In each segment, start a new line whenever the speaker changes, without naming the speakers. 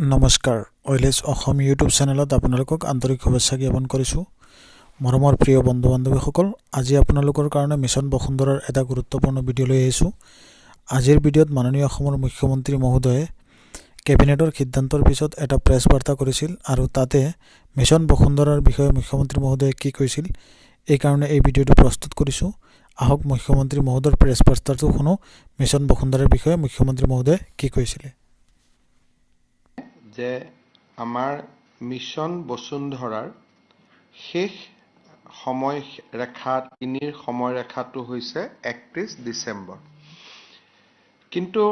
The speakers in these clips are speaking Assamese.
নমস্কাৰ ওয়েলেছ অসম ইউটিউব চেনেলত আপোনালোকক আন্তৰিক শুভেচ্ছা জ্ঞাপন কৰিছোঁ। মৰমৰ প্ৰিয় বন্ধু বান্ধৱীসকল, আজি আপোনালোকৰ কাৰণে মিছন বসুন্ধৰাৰ এটা গুৰুত্বপূৰ্ণ ভিডিঅ' লৈ আহিছোঁ। আজিৰ ভিডিঅ'ত মাননীয় অসমৰ মুখ্যমন্ত্ৰী মহোদয়ে কেবিনেটৰ সিদ্ধান্তৰ পিছত এটা প্ৰেছ বাৰ্তা কৰিছিল আৰু তাতে মিছন বসুন্ধৰাৰ বিষয়ে মুখ্যমন্ত্ৰী মহোদয়ে কি কৈছিল, এই কাৰণে এই ভিডিঅ'টো প্ৰস্তুত কৰিছোঁ। আহক মুখ্যমন্ত্ৰী মহোদয়ৰ প্ৰেছ বাৰ্তাটো শুনো। মিছন বসুন্ধৰাৰ বিষয়ে মুখ্যমন্ত্ৰী মহোদয়ে কি কৈছিল।
যে আমাৰ মিছন বসুন্ধৰাৰ শেষ সময়ৰেখা তিনিৰ সময়ৰেখাটো হৈছে 31 ডিচেম্বৰ। কিন্তু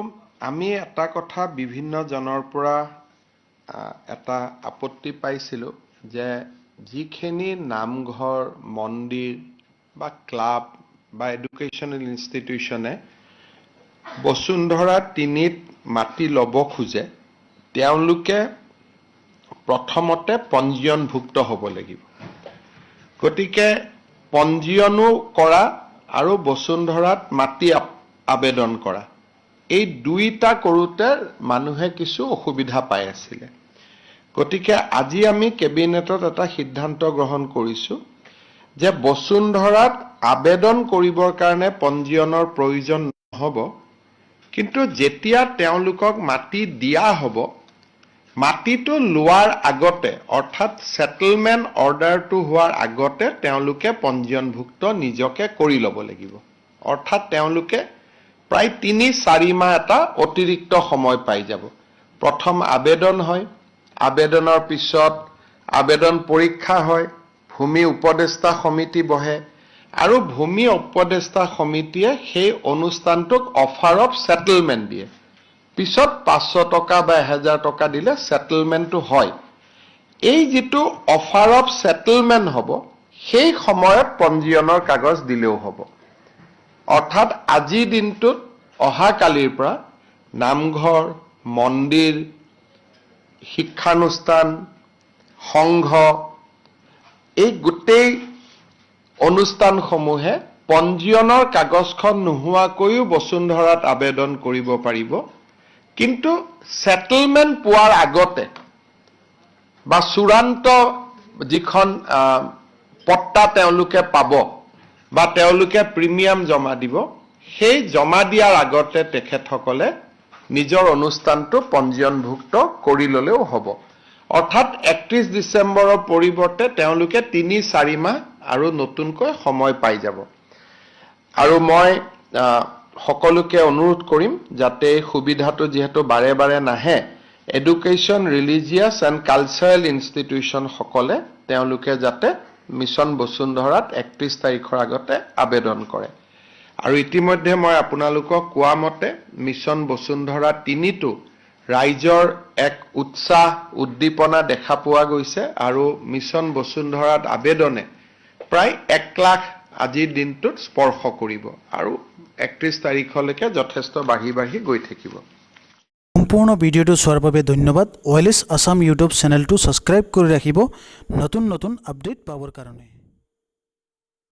আমি এটা কথা বিভিন্ন জনৰ পৰা এটা আপত্তি পাইছিলোঁ যে যিখিনি নামঘৰ, মন্দিৰ বা ক্লাব বা এডুকেশ্যনেল ইনষ্টিটিউশ্যনে বসুন্ধৰা 3ত মাটি ল'ব খোজে, তেওঁলোকে প্ৰথমতে পঞ্জীয়নভুক্ত হ'ব লাগিব। গতিকে পঞ্জীয়নো কৰা আৰু বসুন্ধৰাত মাটি আবেদন কৰা, এই দুইটা কৰোঁতে মানুহে কিছু অসুবিধা পাই আছিলে। গতিকে আজি আমি কেবিনেটত এটা সিদ্ধান্ত গ্ৰহণ কৰিছোঁ যে বসুন্ধৰাত আবেদন কৰিবৰ কাৰণে পঞ্জীয়নৰ প্ৰয়োজন নহ'ব, কিন্তু যেতিয়া তেওঁলোকক মাটি দিয়া হ'ব, মাটিটো লোৱাৰ আগতে অৰ্থাৎ সেটেলমেণ্ট অৰ্ডাৰটো হোৱাৰ আগতে তেওঁলোকে পঞ্জীয়নভুক্ত নিজকে কৰি ল'ব লাগিব। অৰ্থাৎ তেওঁলোকে প্ৰায় 3-4 মাহ এটা অতিৰিক্ত সময় পাই যাব। প্ৰথম আবেদন হয়, আবেদনৰ পিছত আবেদন পৰীক্ষা হয়, ভূমি উপদেষ্টা সমিতি বহে আৰু ভূমি উপদেষ্টা সমিতিয়ে সেই অনুষ্ঠানটোক অফাৰ অফ সেটেলমেণ্ট দিয়ে। পিছত 500 টকা বা 1000 টকা দিলে সেটেলমেণ্টটো হয়। এই যিটো অফাৰ অফ সেটেলমেণ্ট হ'ব, সেই সময়ত পঞ্জীয়নৰ কাগজ দিলেও হ'ব। অৰ্থাৎ আজিৰ দিনটোত অহাকালিৰ পৰা নামঘৰ, মন্দিৰ, শিক্ষানুষ্ঠান, সংঘ, এই গোটেই অনুষ্ঠানসমূহে পঞ্জীয়নৰ কাগজখন নোহোৱাকৈও বসুন্ধৰাত আবেদন কৰিব পাৰিব। কিন্তু সেটেলমেণ্ট পোৱাৰ আগতে বা চূড়ান্ত যিখন পট্টা তেওঁলোকে পাব বা তেওঁলোকে প্ৰিমিয়াম জমা দিব, সেই জমা দিয়াৰ আগতে তেখেতসকলে নিজৰ অনুষ্ঠানটো পঞ্জীয়নভুক্ত কৰি ল'লেও হ'ব। অৰ্থাৎ 31 ডিচেম্বৰৰ পৰিৱৰ্তে তেওঁলোকে 3-4 মাহ আৰু নতুনকৈ সময় পাই যাব। আৰু মই সকলোকে অনুৰোধ কৰিম যাতে এই সুবিধাটো যিহেতু বাৰে বাৰে নাহে, education, religious and cultural institution সকলে তেওঁলোকে যাতে মিছন বসুন্ধৰাত 31 তাৰিখৰ আগতে আবেদন কৰে। আৰু ইতিমধ্যে মই আপোনালোকক কোৱা মতে মিছন বসুন্ধৰা 3টো ৰাইজৰ এক উৎসাহ উদ্দীপনা দেখা পোৱা গৈছে আৰু মিছন বসুন্ধৰাত আবেদনে প্ৰায় 1 লাখ আজিৰ দিনটোত স্পৰ্শ কৰিব আৰু 31 তাৰিখলৈকে যথেষ্ট বাঢ়ি বাঢ়ি গৈ থাকিব।
সম্পূৰ্ণ ভিডিঅ'টো চোৱাৰ বাবে ধন্যবাদ। ওয়েলেছ আসাম ইউটিউব চেনেলটো ছাবস্ক্ৰাইব কৰি ৰাখিব নতুন নতুন আপডেট পাবৰ কাৰণে।